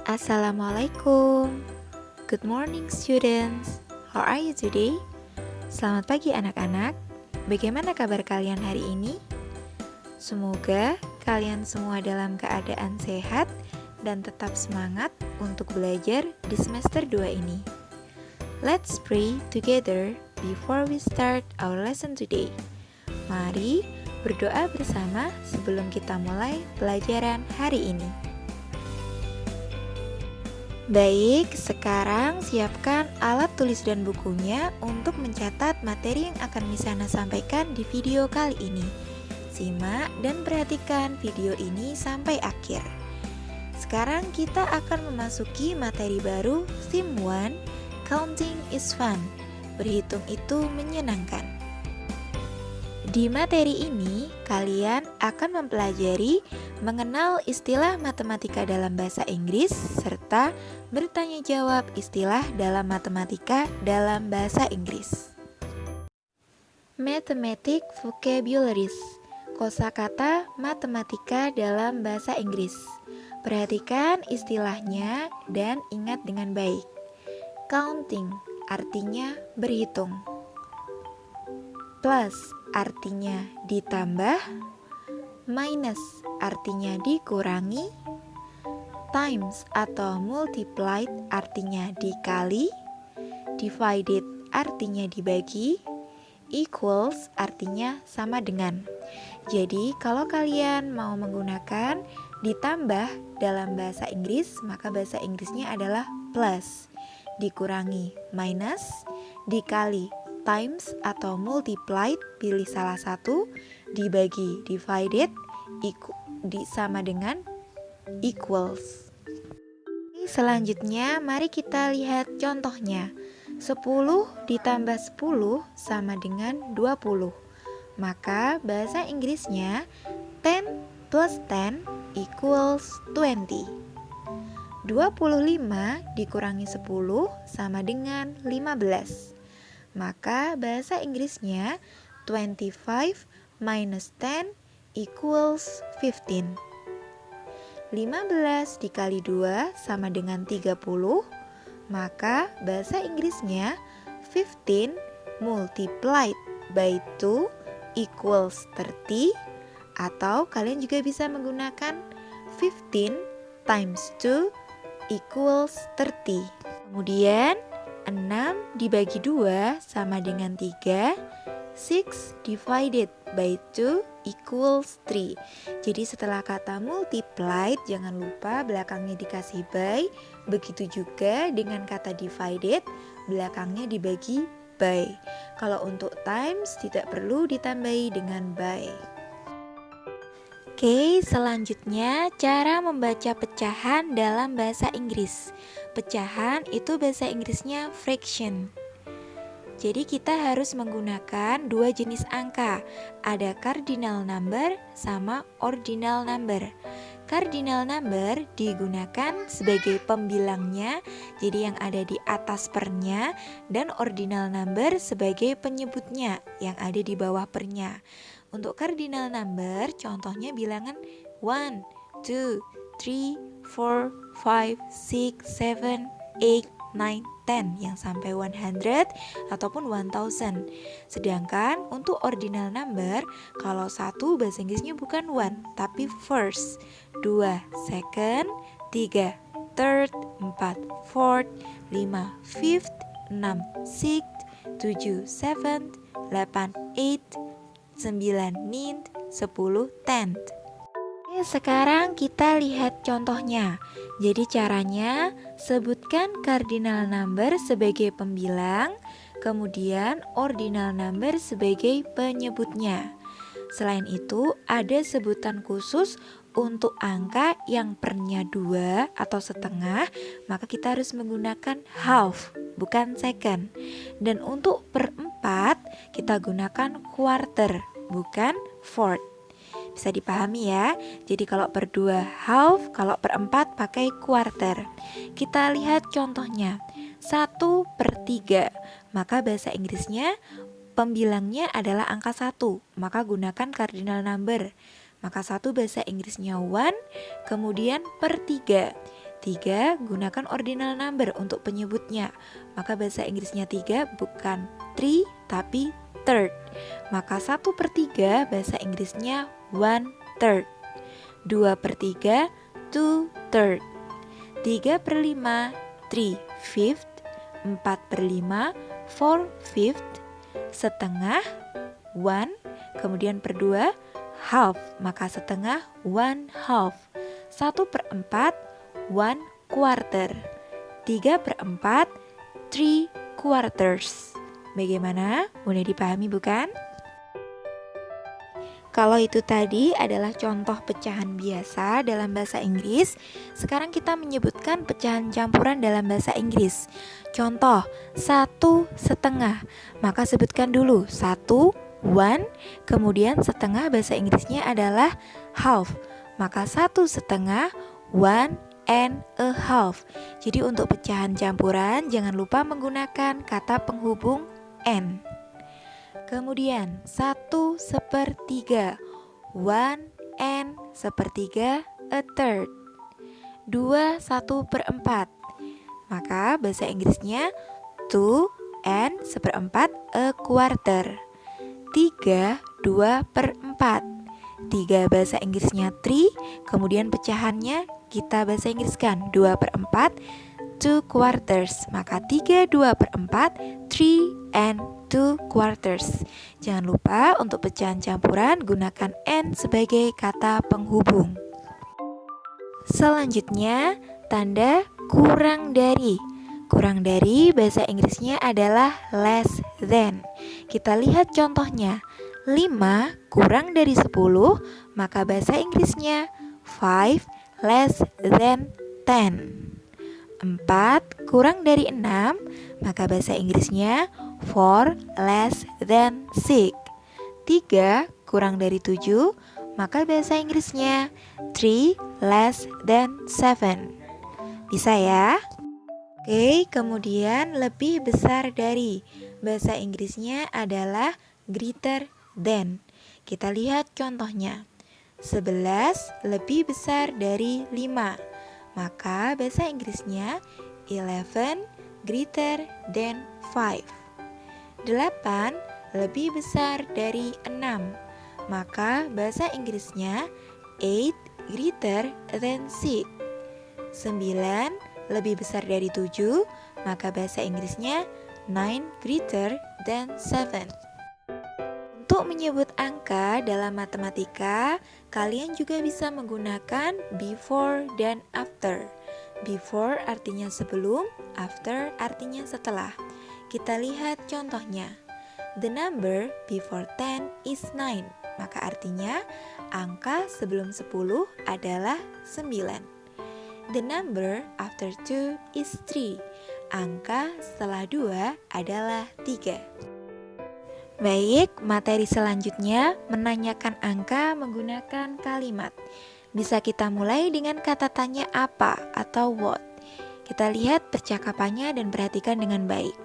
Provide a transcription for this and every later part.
Assalamualaikum. Good morning students. How are you today? Selamat pagi anak-anak. Bagaimana kabar kalian hari ini? Semoga kalian semua dalam keadaan sehat dan tetap semangat untuk belajar di semester 2 ini. Let's pray together before we start our lesson today. Mari berdoa bersama sebelum kita mulai pelajaran hari ini. Baik, sekarang siapkan alat tulis dan bukunya untuk mencatat materi yang akan Misana sampaikan di video kali ini. Simak dan perhatikan video ini sampai akhir. Sekarang kita akan memasuki materi baru, Theme 1, Counting is Fun. Berhitung itu menyenangkan. Di materi ini, kalian akan mempelajari mengenal istilah matematika dalam bahasa Inggris serta bertanya jawab istilah dalam matematika dalam bahasa Inggris. Mathematic vocabularies, kosakata matematika dalam bahasa Inggris. Perhatikan istilahnya dan ingat dengan baik. Counting artinya berhitung. Plus artinya ditambah, minus artinya dikurangi, times atau multiplied artinya dikali, divided artinya dibagi, equals artinya sama dengan. Jadi kalau kalian mau menggunakan ditambah dalam bahasa Inggris, maka bahasa Inggrisnya adalah plus, dikurangi minus, dikali times atau multiplied, pilih salah satu, dibagi divided, sama dengan equals. Selanjutnya mari kita lihat contohnya. 10 ditambah 10 sama dengan 20. Maka bahasa Inggrisnya 10 plus 10 equals 20. 25 dikurangi 10 sama dengan 15. Maka bahasa Inggrisnya 25 minus 10 equals 15. 15 dikali 2 sama dengan 30. Maka bahasa Inggrisnya 15 multiplied by 2 equals 30. Atau kalian juga bisa menggunakan 15 times 2 equals 30. Kemudian 6 dibagi 2 sama dengan 3. 6 divided by 2 equals 3. Jadi setelah kata multiplied, jangan lupa belakangnya dikasih by. Begitu juga dengan kata divided, belakangnya dibagi by. Kalau untuk times tidak perlu ditambahi dengan by. Oke, selanjutnya cara membaca pecahan dalam bahasa Inggris. Pecahan itu bahasa Inggrisnya fraction. Jadi kita harus menggunakan dua jenis angka. Ada cardinal number sama ordinal number. Cardinal number digunakan sebagai pembilangnya, jadi yang ada di atas pernya, dan ordinal number sebagai penyebutnya yang ada di bawah pernya. Untuk cardinal number, contohnya bilangan 1, 2, 3, 4, 5, 6, 7, 8, 9, 10 yang sampai 100 ataupun 1000. Sedangkan untuk ordinal number, kalau 1 bahasa Inggrisnya bukan 1 tapi first, 2 second, 3 third, 4 fourth, 5 fifth, 6 sixth, 7 seventh, 8 eighth, 9 ninth, 10 tenth. Oke, sekarang kita lihat contohnya. Jadi caranya, sebutkan cardinal number sebagai pembilang, kemudian ordinal number sebagai penyebutnya. Selain itu, ada sebutan khusus untuk angka yang pernya 2 atau setengah, maka kita harus menggunakan half, bukan second. Dan untuk per 4, kita gunakan quarter, bukan fourth. Bisa dipahami ya. Jadi kalau per 2 half, kalau per 4 pakai quarter. Kita lihat contohnya. 1/3. Maka bahasa Inggrisnya pembilangnya adalah angka 1, maka gunakan cardinal number. Maka 1 bahasa Inggrisnya 1, kemudian per 3. 3, gunakan ordinal number untuk penyebutnya. Maka bahasa Inggrisnya 3 bukan 3 tapi third. Maka 1/3 bahasa Inggrisnya 1/3. 2/3 2/3. 3/5 3/5. 4/5 4/5. Setengah 1, kemudian per 2 half, maka setengah 1/2. 1/4 1/4. 3/4 3/4. Bagaimana? Mudah dipahami bukan? Kalau itu tadi adalah contoh pecahan biasa dalam bahasa Inggris. Sekarang kita menyebutkan pecahan campuran dalam bahasa Inggris. Contoh 1/2. Maka sebutkan dulu 1 1, kemudian setengah bahasa Inggrisnya adalah half. Maka 1/2 1.5. Jadi untuk pecahan campuran jangan lupa menggunakan kata penghubung n. Kemudian 1/3 1/3 a third. 2 1/4. Maka bahasa Inggrisnya 2 1/4 a quarter. 3 2/4. 3 bahasa Inggrisnya 3, kemudian pecahannya kita bahasa Inggriskan 2/4 2/4. Maka 3 2/4 3 2/4. Jangan lupa untuk pecahan campuran gunakan n sebagai kata penghubung. Selanjutnya tanda kurang dari. Kurang dari bahasa Inggrisnya adalah less than. Kita lihat contohnya. 5 kurang dari 10, maka bahasa Inggrisnya 5 less than 10. 4 kurang dari 6, maka bahasa Inggrisnya 4 less than 6. 3 kurang dari 7, maka bahasa Inggrisnya 3 less than 7. Bisa ya? Oke, kemudian lebih besar dari. Bahasa Inggrisnya adalah greater than. Kita lihat contohnya. 11 lebih besar dari 5. Maka bahasa Inggrisnya 11 greater than 5. 8 lebih besar dari 6. Maka bahasa Inggrisnya 8 greater than 6. 9 lebih besar dari 7, maka bahasa Inggrisnya 9 greater than 7. Untuk menyebut angka dalam matematika, kalian juga bisa menggunakan before dan after. Before artinya sebelum, after artinya setelah. Kita lihat contohnya. The number before 10 is 9. Maka artinya angka sebelum 10 adalah 9. The number after 2 is 3. Angka setelah 2 adalah 3. Baik, materi selanjutnya menanyakan angka menggunakan kalimat. Bisa kita mulai dengan kata tanya apa atau what. Kita lihat percakapannya dan perhatikan dengan baik.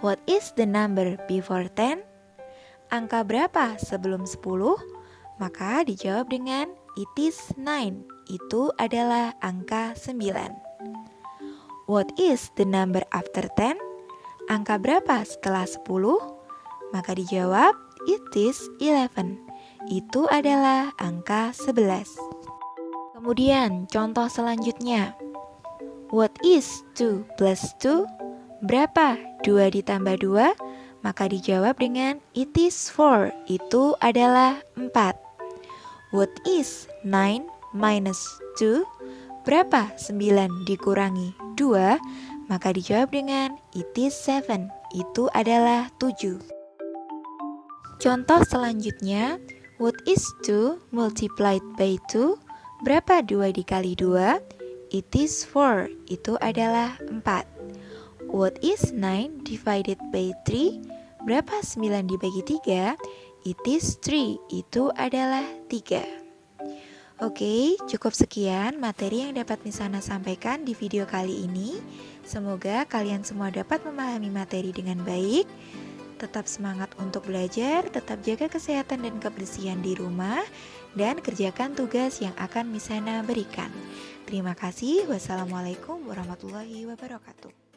What is the number before 10? Angka berapa sebelum 10? Maka dijawab dengan it is 9. Itu adalah angka 9. What is the number after 10? Angka berapa setelah 10? Maka dijawab it is 11. Itu adalah angka 11. Kemudian contoh selanjutnya. What is 2 plus 2? Berapa 2 ditambah 2? Maka dijawab dengan it is 4. Itu adalah 4. What is 9 minus 2? Berapa 9 dikurangi 2? Maka dijawab dengan it is 7. Itu adalah 7. Contoh selanjutnya. What is 2 multiplied by 2? Berapa 2 dikali 2? It is 4. Itu adalah 4. What is 9 divided by 3? Berapa 9 dibagi 3? It is 3. Itu adalah 3. Oke, cukup sekian materi yang dapat Misana sampaikan di video kali ini. Semoga kalian semua dapat memahami materi dengan baik. Tetap semangat untuk belajar, tetap jaga kesehatan dan kebersihan di rumah. dan kerjakan tugas yang akan Miss Hana berikan. Terima kasih. Wassalamualaikum warahmatullahi wabarakatuh.